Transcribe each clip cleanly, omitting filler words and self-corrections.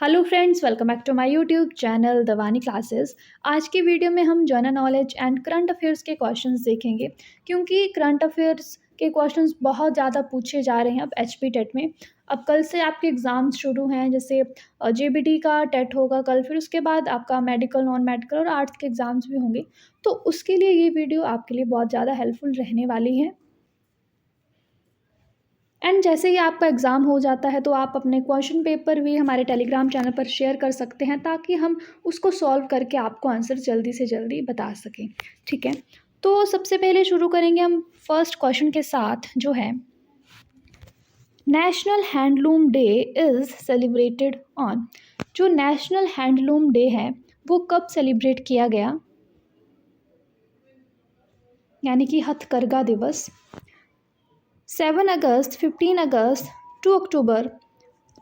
Hello friends, welcome back to my YouTube channel Dawani classes. आज की video में हम general knowledge and current affairs के क्वेश्चंस देखेंगे, क्योंकि करंट अफेयर्स के क्वेश्चंस बहुत ज़्यादा पूछे जा रहे हैं अब एचपी टेट में। अब कल से आपके एग्ज़ाम्स शुरू हैं, जैसे जेबीटी का टेट होगा कल, फिर उसके बाद आपका मेडिकल, नॉन मेडिकल और आर्ट्स के एग्ज़ाम्स भी होंगे। तो उसके लिए ये वीडियो आपके लिए बहुत ज़्यादा हेल्पफुल रहने वाली है। एंड जैसे ही आपका एग्ज़ाम हो जाता है तो आप अपने क्वेश्चन पेपर भी हमारे टेलीग्राम चैनल पर शेयर कर सकते हैं, ताकि हम उसको सॉल्व करके आपको आंसर जल्दी से जल्दी बता सकें। ठीक है, तो सबसे पहले शुरू करेंगे हम फर्स्ट क्वेश्चन के साथ, जो है national handloom day is celebrated on. जो नेशनल हैंडलूम डे है वो कब सेलिब्रेट किया गया, यानी कि हथकरघा दिवस। 7 अगस्त, 15 अगस्त, 2 अक्टूबर,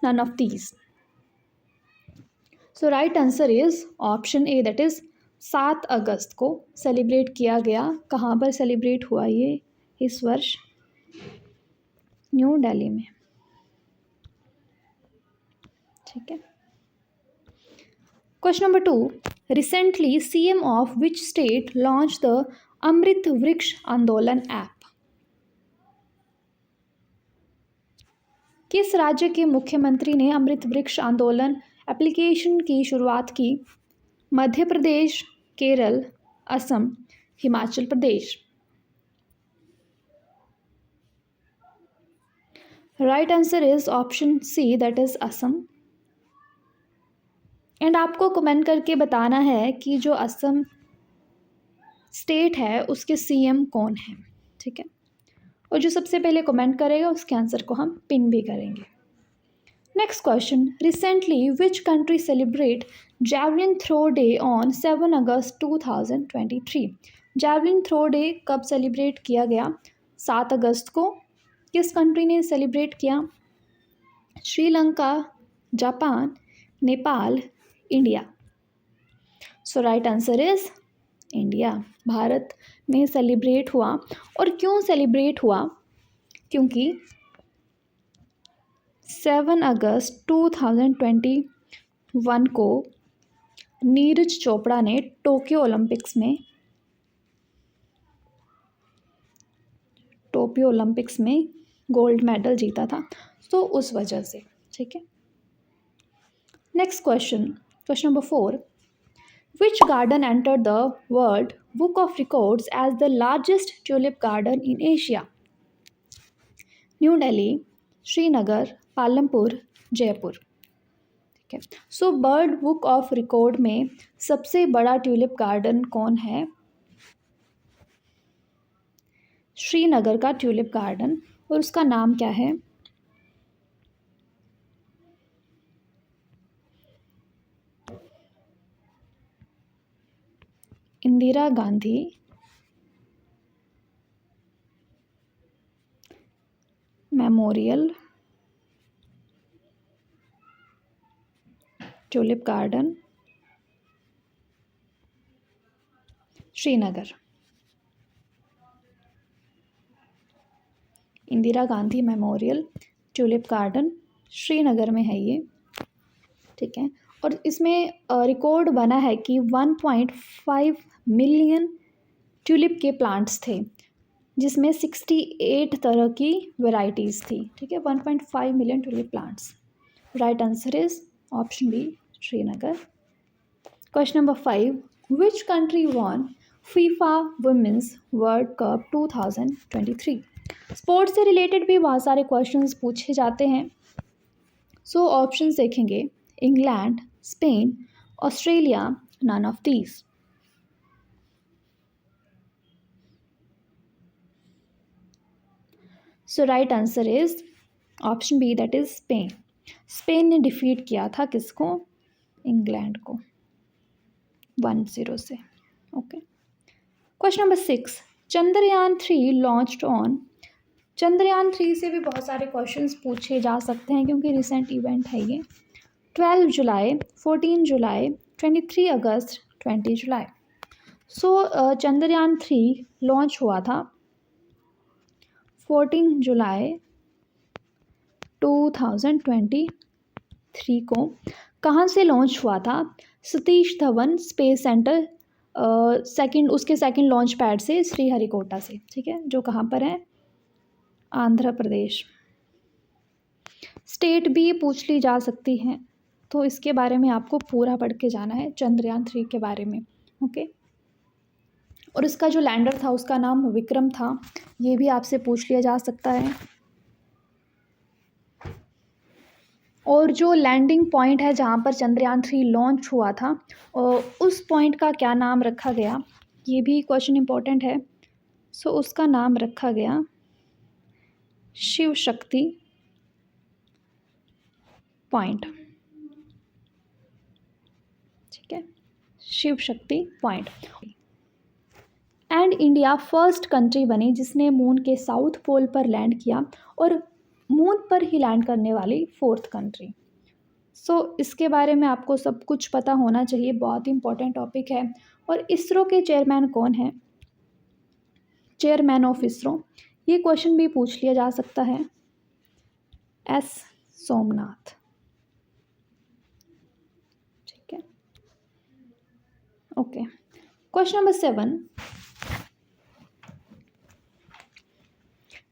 none of these. So right answer is option A, that is 7 अगस्त को सेलिब्रेट किया गया। कहाँ पर सेलिब्रेट हुआ ये इस वर्ष? न्यू दिल्ली में। ठीक है, question number 2, recently CM of which state launch the Amrit Vriksh Andolan app. किस राज्य के मुख्यमंत्री ने अमृत वृक्ष आंदोलन एप्लीकेशन की शुरुआत की? Madhya Pradesh, Kerala, Assam, Himachal Pradesh. Right answer is option C, that is Assam. And आपको कमेंट करके बताना है कि जो असम स्टेट है उसके सीएम कौन है। ठीक है, और जो सबसे पहले कमेंट करेगा उसके आंसर को हम पिन भी करेंगे। Next question, recently which country celebrate javelin throw day on 7 August 2023। Javelin throw day कब सेलिब्रेट किया गया? 7 अगस्त को। किस कंट्री ने सेलिब्रेट किया? Sri Lanka, Japan, Nepal, India. So right answer is India. Bharat में सेलिब्रेट हुआ। और क्यों सेलिब्रेट हुआ? क्योंकि 7 अगस्त 2021 को नीरज चोपड़ा ने टोक्यो ओलंपिक्स में गोल्ड मेडल जीता था, तो उस वजह से। ठीक है, next question, question number 4, which garden entered the world book of records as the largest tulip garden in Asia? New Delhi, Srinagar, Palampur, Jaipur. ठीक है, so world book of record में सबसे बड़ा ट्यूलिप गार्डन कौन है? श्रीनगर का ट्यूलिप गार्डन, और उसका नाम क्या है? Indira Gandhi memorial tulip garden, Srinagar. Indira Gandhi memorial tulip garden Srinagar में है ये। ठीक है, और इसमें रिकॉर्ड बना है कि 1.5 मिलियन ट्यूलिप के प्लांट्स थे, जिसमें 68 तरह की वैरायटीज़ थी। ठीक है, 1.5 million tulip plants. Right answer is option B, Srinagar. Question number 5, which country won FIFA women's world cup 2023। Sports से रिलेटेड भी बहुत सारे क्वेश्चंस पूछे जाते हैं। सो ऑप्शंस देखेंगे, England, Spain, Australia, none of these. So right answer is option B, that is Spain. Spain ने defeat किया था किसको? इंग्लैंड को 1-0 से। Okay, question number 6, Chandrayaan 3 launched on. Chandrayaan 3 से भी बहुत सारे क्वेश्चंस पूछे जा सकते हैं, क्योंकि रिसेंट इवेंट है ये। 12 जुलाई, 14 जुलाई, 23 अगस्त, 20 जुलाई। सो चंद्रयान 3 लॉन्च हुआ था 14 जुलाई 2023 को। कहाँ से लॉन्च हुआ था? Satish Dhawan space centre second, उसके सेकंड लॉन्च पैड से श्रीहरिकोटा से, ठीक है, जो कहाँ पर है? आंध्र प्रदेश। स्टेट भी पूछ ली जा सकती है, तो इसके बारे में आपको पूरा पढ़ के जाना है चंद्रयान 3 के बारे में, ओके। और इसका जो लैंडर था उसका नाम विक्रम था, ये भी आपसे पूछ लिया जा सकता है। और जो लैंडिंग पॉइंट है जहाँ पर चंद्रयान 3 लॉन्च हुआ था, उस पॉइंट का क्या नाम रखा गया, ये भी क्वेश्चन इंपॉर्टेंट है। सो उसका नाम रखा गया शिव शक्ति पॉइंट, ठीक है, Shiv Shakti point. And India first country बनी जिसने मून के साउथ पोल पर लैंड किया, और मून पर ही लैंड करने वाली फोर्थ कंट्री। सो इसके बारे में आपको सब कुछ पता होना चाहिए, बहुत ही इंपॉर्टेंट टॉपिक है। और इसरो के चेयरमैन कौन है? चेयरमैन ऑफ इसरो, ये क्वेश्चन भी पूछ लिया जा सकता है, एस सोमनाथ, ठीक है, okay. Question number 7,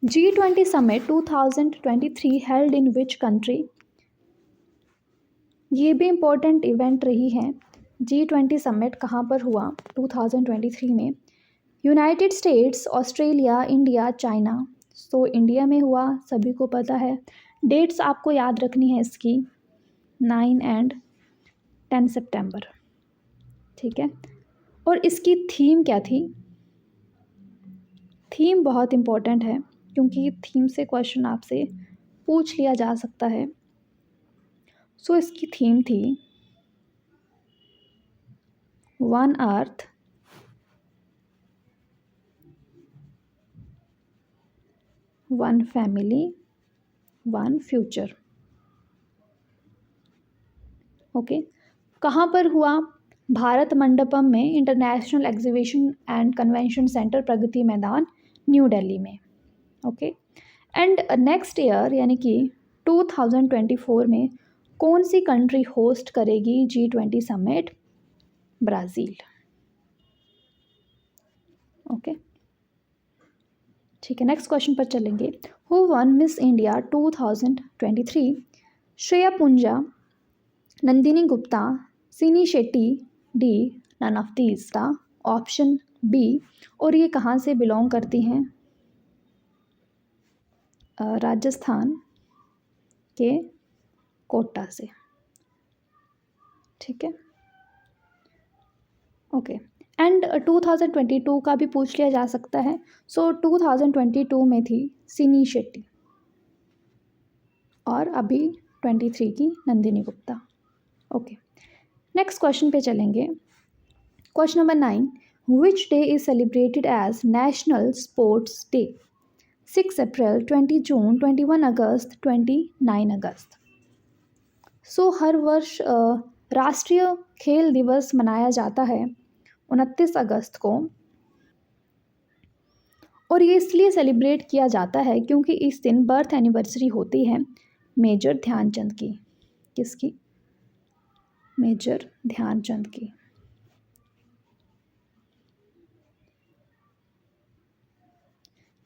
G20 summit 2023 held in which country? ये भी इम्पोर्टेंट इवेंट रही है। G20 समिट कहाँ पर हुआ 2023 में? United states, Australia, India, China. So India में हुआ, सभी को पता है। डेट्स आपको याद रखनी है इसकी, 9 एंड 10 सितंबर, ठीक है। और इसकी थीम क्या थी? थीम बहुत इम्पोर्टेंट है, क्योंकि थीम से क्वेश्चन आपसे पूछ लिया जा सकता है। सो इसकी थीम थी one earth, one family, one future, okay. कहाँ पर हुआ? भारत मंडपम में, international exhibition and convention centre, Pragati Maidan, new Delhi में, ओके। एंड नेक्स्ट ईयर यानी कि 2024 में कौन सी कंट्री होस्ट करेगी G20 समिट? ब्राज़ील, ओके, ठीक है। नेक्स्ट क्वेश्चन पर चलेंगे। Who won Miss India 2023? Shreya Poonja, Nandini Gupta, Sini Shetty, D none of these था ऑप्शन बी। और ये कहाँ से बिलोंग करती हैं? राजस्थान के कोटा से, ठीक है, ओके। एंड 2022 का भी पूछ लिया जा सकता है। सो 2022 में थी सिनी शेट्टी, और अभी 23 की Nandini Gupta, okay. Next question पे चलेंगे। Question number 9, which day is celebrated as national sports day? 6 April, 20 June, 21 August, 29 August. So हर वर्ष राष्ट्रीय खेल दिवस मनाया जाता है 29 अगस्त को, और ये इसलिए सेलिब्रेट किया जाता है क्योंकि इस दिन बर्थ एनिवर्सरी होती है मेजर ध्यानचंद की। किसकी? मेजर ध्यानचंद की,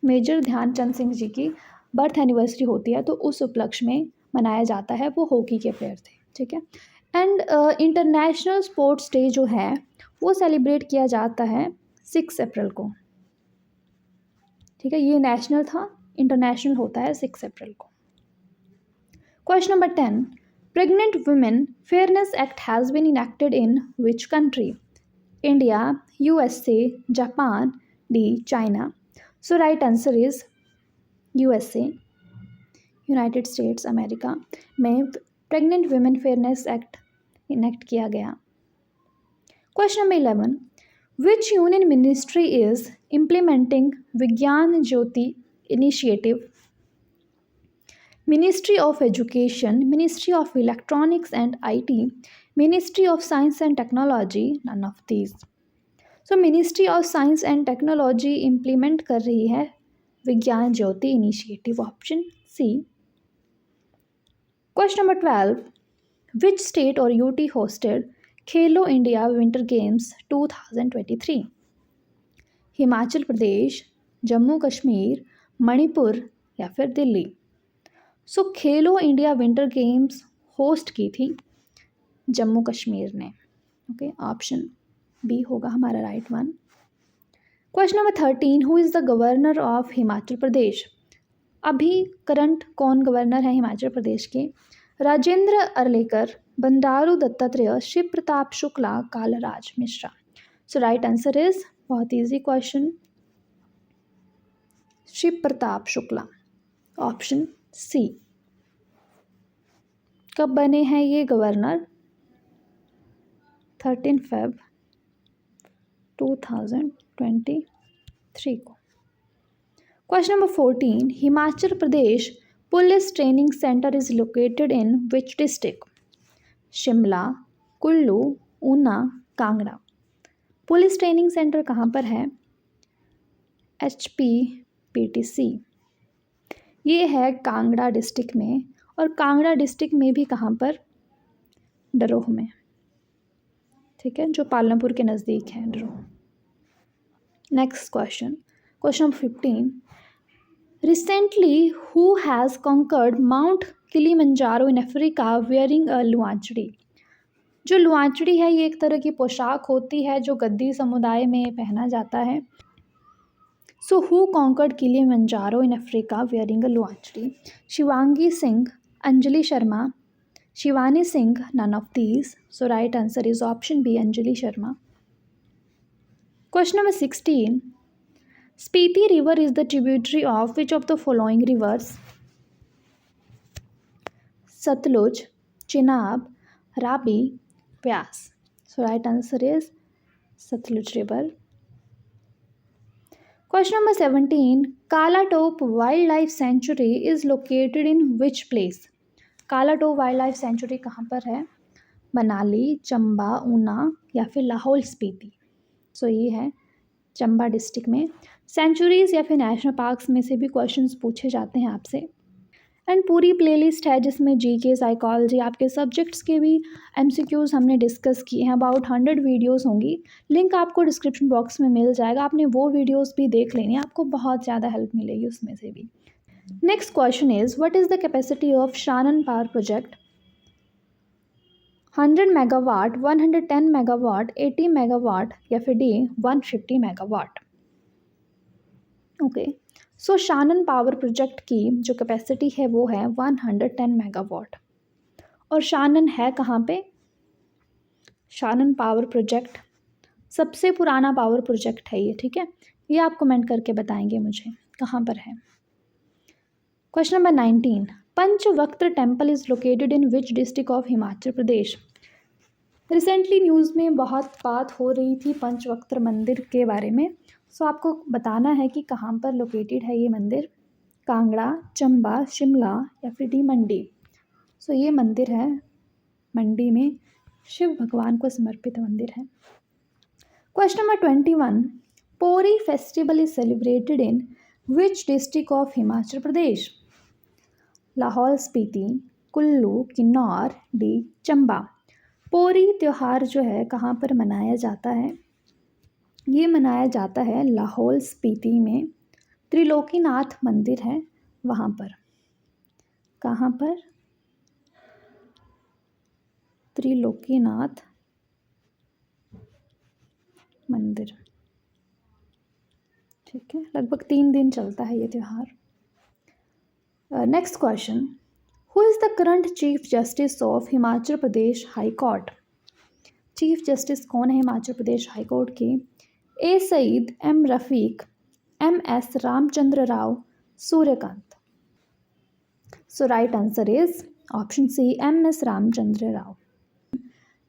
मेजर ध्यानचंद सिंह जी की बर्थ एनिवर्सरी होती है, तो उस उपलक्ष्य में मनाया जाता है। वो हॉकी के प्लेयर थे, ठीक है। एंड इंटरनेशनल स्पोर्ट्स डे जो है वो सेलिब्रेट किया जाता है 6 अप्रैल को, ठीक है। ये नेशनल था, इंटरनेशनल होता है 6 अप्रैल को। Question number 10, pregnant women fairness act has been enacted in which country? India, USA, Japan, D China. So right answer is USA, United States America में pregnant women fairness act enact किया गया। Question number 11, which union ministry is implementing Vigyan Jyoti initiative? Ministry of education, ministry of electronics and IT, ministry of science and technology, none of these. So ministry of science and technology implement कर रही है Vigyan Jyoti initiative, option C. Question number 12, which state और UT hosted Khelo India winter games 2023? Himachal Pradesh, Jammu Kashmir, Manipur या फिर दिल्ली। सो खेलो India winter games host की थी जम्मू कश्मीर ने। Okay, option B होगा हमारा right one. Question number 13, who is the governor of Himachal Pradesh? अभी करंट कौन गवर्नर है हिमाचल प्रदेश के? Rajendra Arlekar, Bandaru Dattatreya, Shiv Pratap Shukla, Kalraj Mishra. So right answer is, बहुत easy question, Shiv Pratap Shukla, option C. कब बने हैं ये गवर्नर? 13 Feb 2023 को। Question number 14, Himachal Pradesh police training centre is located in which district? Shimla, Kullu, Una, Kangra. Police training centre कहाँ पर है? HPPTC। ये है कांगड़ा डिस्ट्रिक्ट में, और कांगड़ा डिस्ट्रिक्ट में भी कहाँ पर? डरोह में, ठीक है, जो पालमपुर के नज़दीक है Daroh. Next question, question number 15, recently who has conquered Mount Kilimanjaro in Africa wearing a luanchdi? जो लुआंचड़ी है ये एक तरह की पोशाक होती है जो गद्दी समुदाय में पहना जाता है। So who conquered Kilimanjaro in Africa wearing a luanchdi? Shivangi Singh, Anjali Sharma, Shivani Singh, none of these. So right answer is option B, Anjali Sharma. Question number 16. Spiti River is the tributary of which of the following rivers? Satluj, Chenab, Rabi, Vyas. So right answer is Satluj River. Question number 17. Kalatop Wildlife Sanctuary is located in which place? Kalatop wild life sanctuary कहाँ पर है? मनाली, चंबा, ऊना या फिर लाहौल स्पीति। सो ये है Chamba district में। Centuries या फिर नेशनल पार्क्स में से भी क्वेश्चंस पूछे जाते हैं आपसे। एंड पूरी प्लेलिस्ट है जिसमें जीके, साइकोलॉजी, आपके सब्जेक्ट्स के भी एमसीक्यूज़ हमने डिस्कस किए हैं। अबाउट 100 वीडियोस होंगी, लिंक आपको डिस्क्रिप्शन बॉक्स में मिल जाएगा। आपने वो वीडियोस भी देख लेनी है, आपको बहुत ज़्यादा हेल्प मिलेगी उसमें से भी। Next question is, what is the capacity of Shannon Power Project? 100 megawatt, 110 megawatt, 80 megawatt या फिर D 150 megawatt. ओके, सो शानन पावर प्रोजेक्ट की जो कैपेसिटी है वो है 110 मेगावाट। और शानन है कहाँ पे? शानन पावर प्रोजेक्ट सबसे पुराना पावर प्रोजेक्ट है ये, ठीक है। ये आप कमेंट करके बताएंगे मुझे कहाँ पर है। Question number 19, Panchvaktra temple is located in which district of Himachal Pradesh? Recently news में बहुत बात हो रही थी पंचवक्त्र मंदिर के बारे में। सो आपको बताना है कि कहाँ पर लोकेटेड है ये मंदिर। कांगड़ा, चंबा, शिमला या फिर डी मंडी। सो ये मंदिर है मंडी में, शिव भगवान को समर्पित मंदिर है। क्वेश्चन नंबर 21, पोरी festival is celebrated in which district of Himachal Pradesh? Lahaul Spiti, Kullu, Kinnaur, D Chamba. पोरी त्यौहार जो है कहाँ पर मनाया जाता है? ये मनाया जाता है लाहौल स्पीति में, त्रिलोकीनाथ मंदिर है वहाँ पर। कहाँ पर? त्रिलोकीनाथ मंदिर, ठीक है। लगभग 3 दिन चलता है ये त्यौहार। Next question, who is the current chief justice of Himachal Pradesh high court? Chief justice कौन है हिमाचल प्रदेश हाई कोर्ट के? A Sayeed, M Rafiq, M S Ramchandra Rao, Suryakant. So right answer is option C, M S Ramchandra Rao.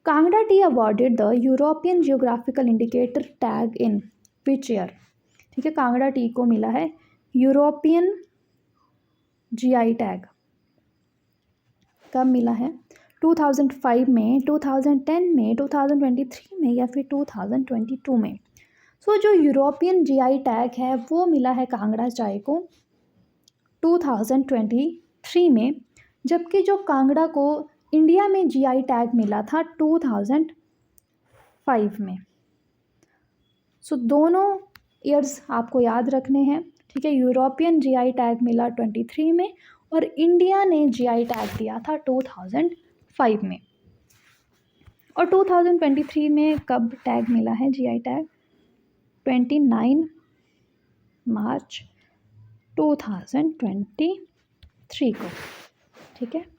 Kangra tea awarded the European geographical indicator tag in which year? ठीक है, Kangra T को मिला है European GI tag. कब मिला है? 2005 में, 2010 में, 2023 में या फिर 2022 में। सो जो यूरोपियन जीआई टैग है वो मिला है कांगड़ा चाय को 2023 में, जबकि जो कांगड़ा को इंडिया में जीआई टैग मिला था 2005 में। सो दोनों ईयर्स आपको याद रखने हैं, ठीक है। यूरोपियन जीआई टैग मिला 23 में और इंडिया ने जीआई टैग दिया था 2005 में। और 2023 में कब टैग मिला है जीआई टैग? 29 मार्च 2023 को, ठीक है।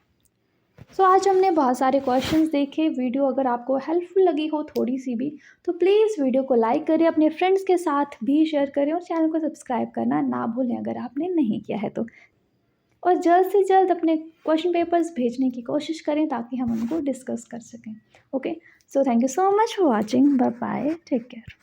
सो आज हमने बहुत सारे क्वेश्चंस देखे। वीडियो अगर आपको हेल्पफुल लगी हो थोड़ी सी भी, तो प्लीज़ वीडियो को लाइक करें, अपने फ्रेंड्स के साथ भी शेयर करें और चैनल को सब्सक्राइब करना ना भूलें अगर आपने नहीं किया है तो। और जल्द से जल्द अपने क्वेश्चन पेपर्स भेजने की कोशिश करें ताकि हम उनको डिस्कस कर सकें। Okay, so thank you so much for watching. Bye bye, take care.